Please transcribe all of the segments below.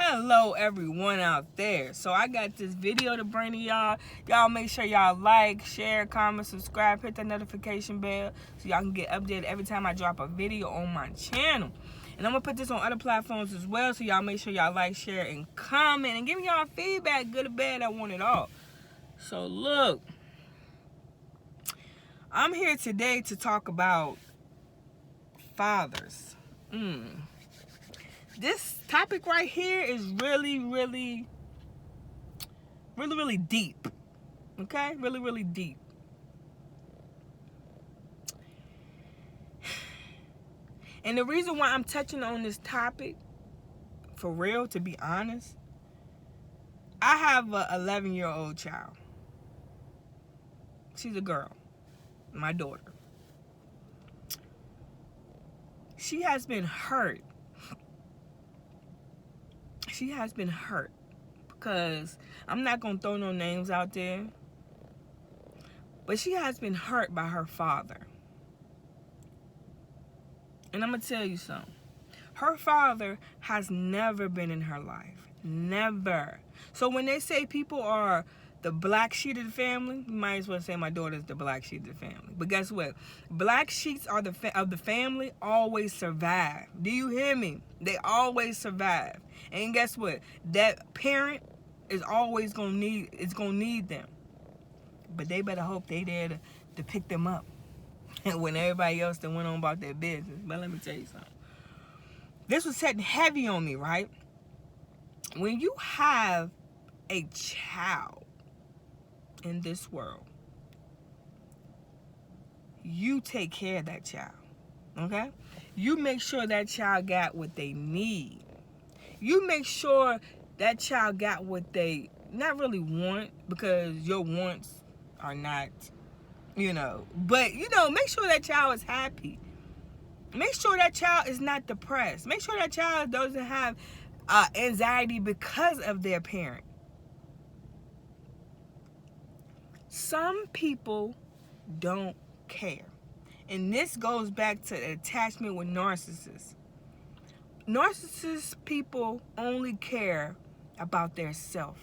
Hello everyone out there. So I got this video to bring to y'all. Y'all make sure y'all like, share, comment, subscribe, hit that notification bell so y'all can get updated every time I drop a video on my channel. And I'm gonna put this on other platforms as well, so y'all make sure y'all like, share, and comment and give me y'all feedback, good or bad. I want it all. So look, I'm here today to talk about fathers. This topic right here is really deep. Okay? Really deep. And the reason why I'm touching on this topic, for real, to be honest, I have a 11-year-old child. She's a girl, my daughter. She has been hurt. She has been hurt because I'm not going to throw no names out there, but she has been hurt by her father. And I'm going to tell you something. Her father has never been in her life. Never. So when they say people are the black sheep of the family, you might as well say my daughter's the black sheep of the family. But guess what? Black sheeps are of the family always survive. Do you hear me? They always survive. And guess what? That parent is always gonna need them. But they better hope they there to pick them up. When everybody else that went on about their business. But let me tell you something. This was setting heavy on me, right? When you have a child in this world, you take care of that child, okay? You make sure that child got what they need. You make sure that child got what they not really want, because your wants are not, but, make sure that child is happy. Make sure that child is not depressed. Make sure that child doesn't have anxiety because of their parent. Some people don't care. And this goes back to attachment with narcissists. Narcissist people only care about their self.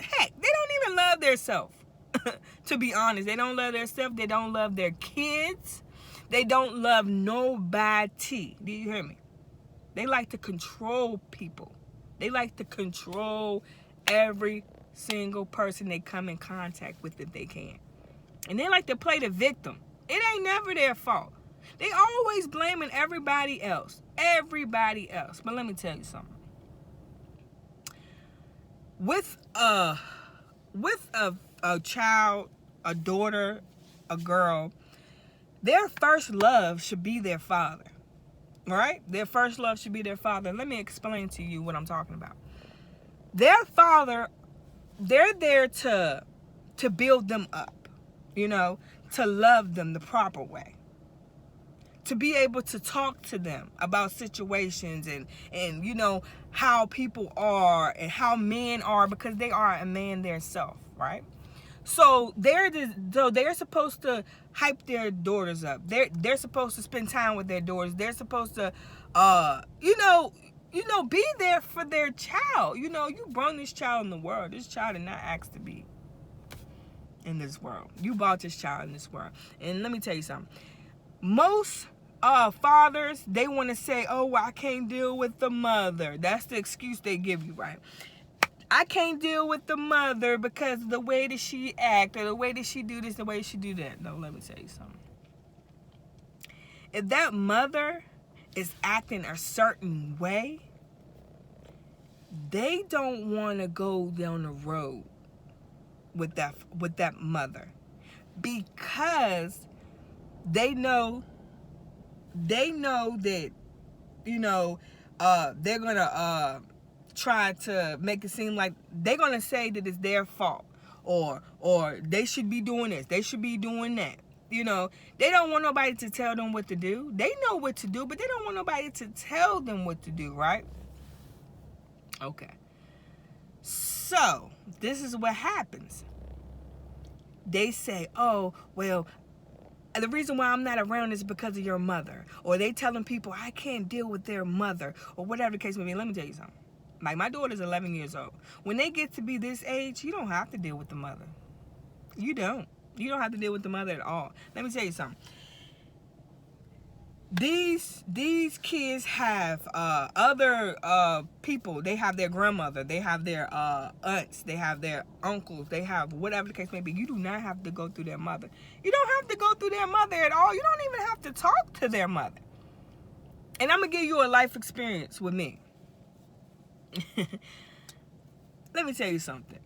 Heck, they don't even love their self. To be honest, they don't love their self. They don't love their kids. They don't love nobody. Do you hear me? They like to control people. They like to control every single person they come in contact with if they can. And they like to play the victim. It ain't never their fault. They always blaming everybody else. Everybody else. But let me tell you something. With a child, a daughter, a girl, their first love should be their father. Right? Their first love should be their father. Let me explain to you what I'm talking about. Their father, they're there to build them up, to love them the proper way, to be able to talk to them about situations and how people are and how men are, because they are a man themselves, right? So they're supposed to hype their daughters up. They're supposed to spend time with their daughters. They're supposed to be there for their child. You brought this child in the world. This child did not ask to be in this world. You brought this child in this world. And let me tell you something. Most fathers, they want to say, oh, well, I can't deal with the mother. That's the excuse they give you, right? I can't deal with the mother because of the way that she act, or the way that she do this, the way she do that. No, let me tell you something. If that mother is acting a certain way, they don't want to go down the road with that mother, because they know that they're gonna try to make it seem like they're gonna say that it's their fault, or they should be doing this, they should be doing that. They don't want nobody to tell them what to do. They know what to do, but they don't want nobody to tell them what to do, right? Okay. So, this is what happens. They say, oh, well, the reason why I'm not around is because of your mother. Or they telling people I can't deal with their mother, or whatever the case may be. Let me tell you something. Like, my daughter's 11 years old. When they get to be this age, you don't have to deal with the mother. You don't. You don't have to deal with the mother at all. Let me tell you something. These kids have other people. They have their grandmother. They have their aunts. They have their uncles. They have whatever the case may be. You do not have to go through their mother. You don't have to go through their mother at all. You don't even have to talk to their mother. And I'm going to give you a life experience with me. Let me tell you something.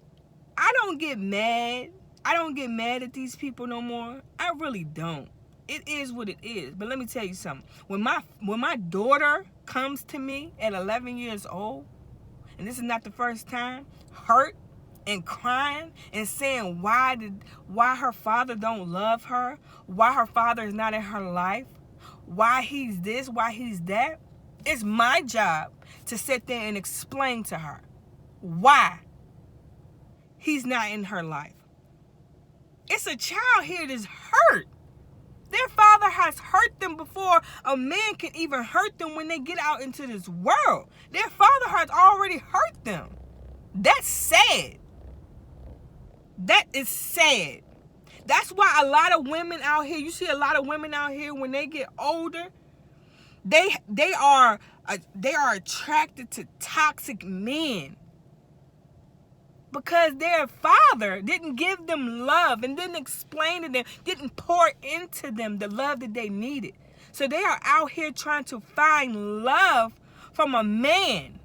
I don't get mad. I don't get mad at these people no more. I really don't. It is what it is. But let me tell you something. When my daughter comes to me at 11 years old, and this is not the first time, hurt and crying and saying why her father don't love her, why her father is not in her life, why he's this, why he's that, it's my job to sit there and explain to her why he's not in her life. It's a child here that's hurt. Their father has hurt them before a man can even hurt them when they get out into this world. Their father has already hurt them. That's sad. That is sad. That's why a lot of women out here, you see a lot of women out here when they get older, they are attracted to toxic men. Because their father didn't give them love and didn't explain to them, didn't pour into them the love that they needed. So they are out here trying to find love from a man.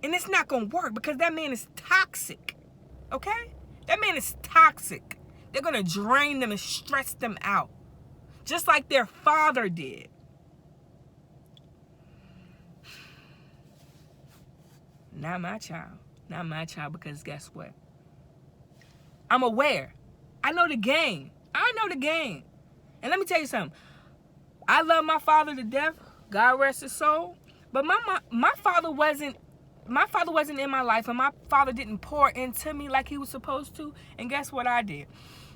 And it's not going to work because that man is toxic. Okay? That man is toxic. They're going to drain them and stress them out. Just like their father did. Not my child. Not my child, because guess what? I'm aware. I know the game. I know the game. And let me tell you something. I love my father to death. God rest his soul. But my father wasn't in my life, and my father didn't pour into me like he was supposed to. And guess what I did?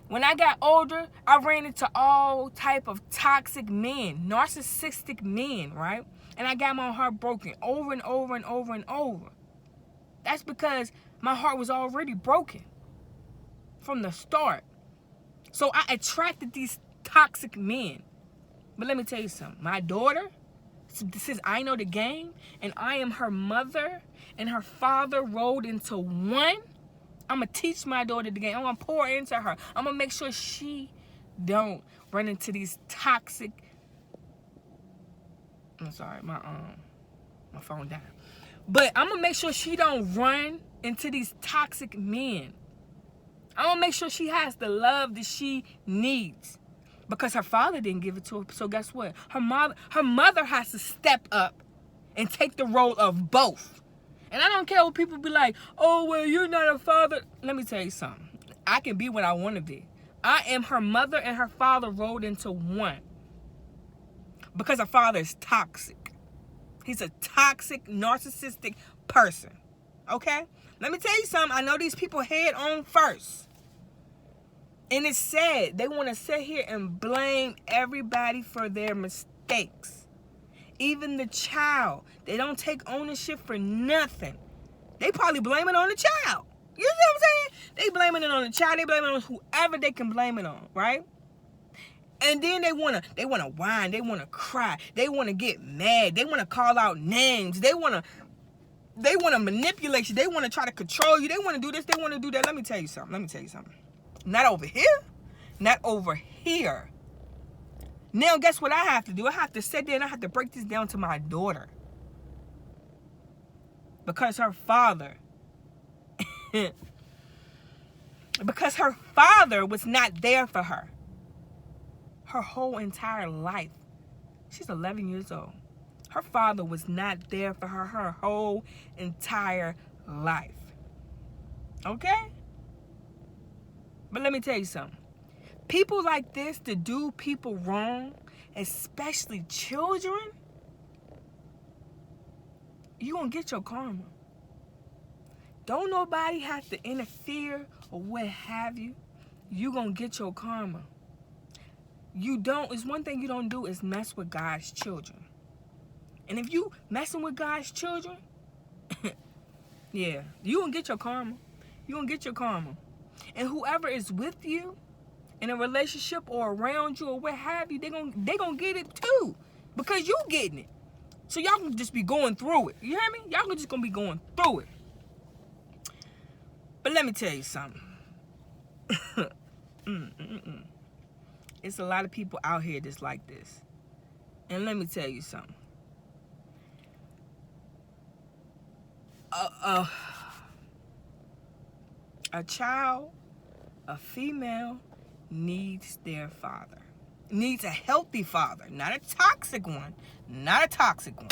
When I got older, I ran into all type of toxic men, narcissistic men, right? And I got my heart broken over and over and over and over. That's because my heart was already broken from the start. So I attracted these toxic men. But let me tell you something. My daughter, since I know the game, and I am her mother, and her father rolled into one, I'm going to teach my daughter the game. I'm going to pour into her. I'm going to make sure she don't run into these toxic... I'm sorry, my phone died. But I'm going to make sure she don't run into these toxic men. I'm going to make sure she has the love that she needs. Because her father didn't give it to her. So guess what? Her mother has to step up and take the role of both. And I don't care what people be like, oh, well, you're not a father. Let me tell you something. I can be what I want to be. I am her mother and her father rolled into one. Because her father is toxic. He's a toxic, narcissistic person. Okay? Let me tell you something. I know these people head on first. And it's sad. They want to sit here and blame everybody for their mistakes. Even the child. They don't take ownership for nothing. They probably blame it on the child. You see what I'm saying? They blaming it on the child. They blaming it on whoever they can blame it on, right? And then they wanna whine, they wanna cry, they wanna get mad, they wanna call out names, they wanna manipulate you, they wanna try to control you, they wanna do this, they wanna do that. Let me tell you something. Not over here. Not over here. Now guess what I have to do? I have to sit there and I have to break this down to my daughter. Because her father was not there for her. Her whole entire life. She's 11 years old. Her father was not there for her whole entire life. Okay? But let me tell you something. People like this that do people wrong, especially children, you're going to get your karma. Don't nobody have to interfere or what have you. You're going to get your karma. it's one thing you don't do is mess with God's children. And if you messing with God's children, yeah, you gonna get your karma. You gonna get your karma. And whoever is with you in a relationship or around you or what have you, they gonna get it too, because you getting it. So y'all can just be going through it. You hear me? Y'all can just gonna be going through it. But let me tell you something. It's a lot of people out here that's like this. And let me tell you something. A child, a female, needs their father. Needs a healthy father, not a toxic one. Not a toxic one.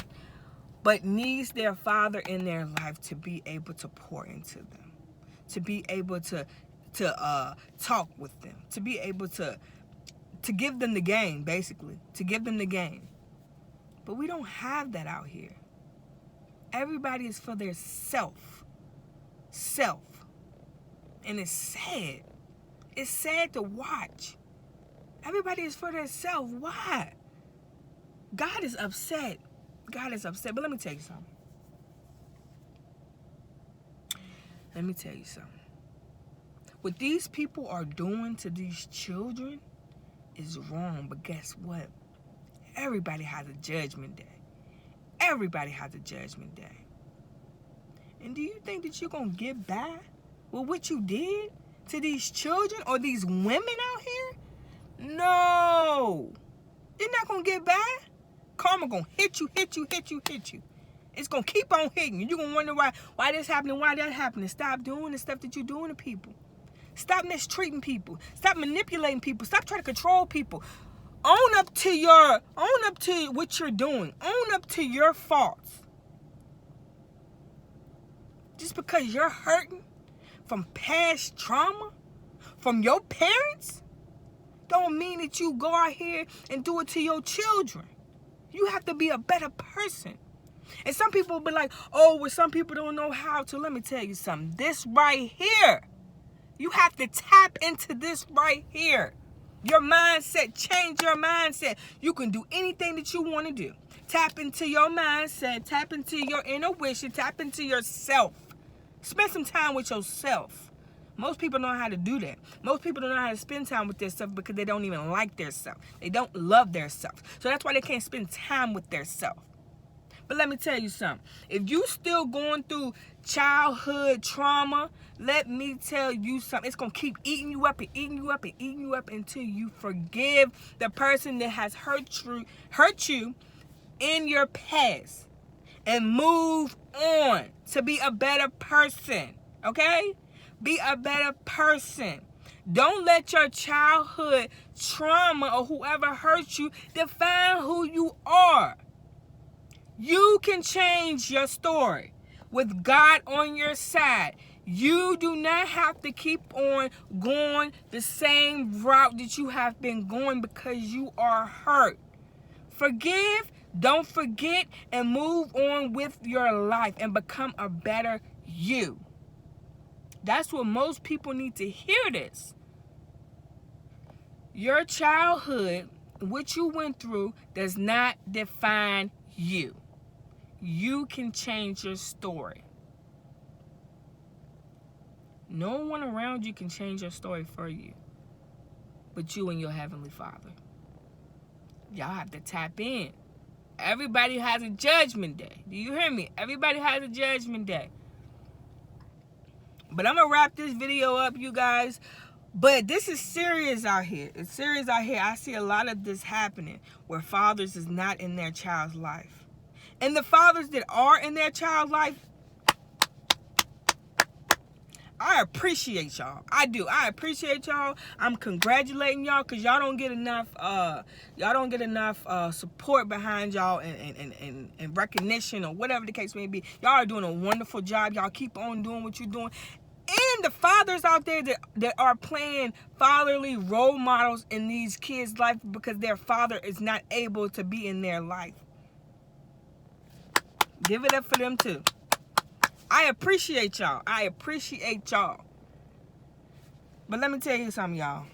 But needs their father in their life to be able to pour into them. To be able to talk with them. To be able to give them the game, basically. To give them the game. But we don't have that out here. Everybody is for their self. And it's sad. It's sad to watch. Everybody is for their self. Why? God is upset. God is upset. But let me tell you something. What these people are doing to these children is wrong. But guess what? Everybody has a judgment day. Everybody has a judgment day. And do you think that you're going to get by with what you did to these children or these women out here? No. You're not going to get by. Karma going to hit you. It's going to keep on hitting you. You're going to wonder why this happening, why that happening. Stop doing the stuff that you're doing to people. Stop mistreating people. Stop manipulating people. Stop trying to control people. Own up to what you're doing. Own up to your faults. Just because you're hurting from past trauma, from your parents, don't mean that you go out here and do it to your children. You have to be a better person. And some people will be like, oh, well, some people don't know how to. Let me tell you something. This right here, you have to tap into this right here. Your mindset, change your mindset. You can do anything that you want to do. Tap into your mindset, tap into your inner wish, and tap into yourself. Spend some time with yourself. Most people don't know how to do that. Most people don't know how to spend time with themselves because they don't even like themselves. They don't love themselves. So that's why they can't spend time with themselves. But let me tell you something. If you still going through childhood trauma, let me tell you something. It's going to keep eating you up and eating you up and eating you up until you forgive the person that has hurt you in your past and move on to be a better person. Okay? Be a better person. Don't let your childhood trauma or whoever hurt you define who you are. You can change your story with God on your side. You do not have to keep on going the same route that you have been going because you are hurt. Forgive, don't forget, and move on with your life and become a better you. That's what most people need to hear this. Your childhood, what you went through, does not define you. You can change your story. No one around you can change your story for you, but you and your Heavenly Father. Y'all have to tap in. Everybody has a judgment day. Do you hear me? Everybody has a judgment day. But I'm going to wrap this video up, you guys. But this is serious out here. It's serious out here. I see a lot of this happening where fathers is not in their child's life. And the fathers that are in their child's life, I appreciate y'all. I do. I appreciate y'all. I'm congratulating y'all because y'all don't get enough support behind y'all and recognition or whatever the case may be. Y'all are doing a wonderful job. Y'all keep on doing what you're doing. And the fathers out there that are playing fatherly role models in these kids' life because their father is not able to be in their life. Give it up for them too. I appreciate y'all. I appreciate y'all. But let me tell you something, y'all.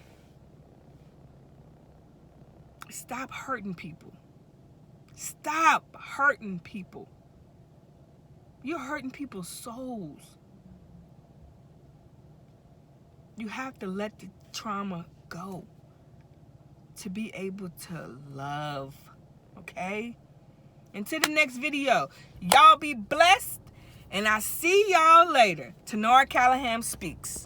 Stop hurting people. Stop hurting people. You're hurting people's souls. You have to let the trauma go to be able to love. Okay? Until the next video, y'all be blessed, and I see y'all later. Tanora Callahan Speaks.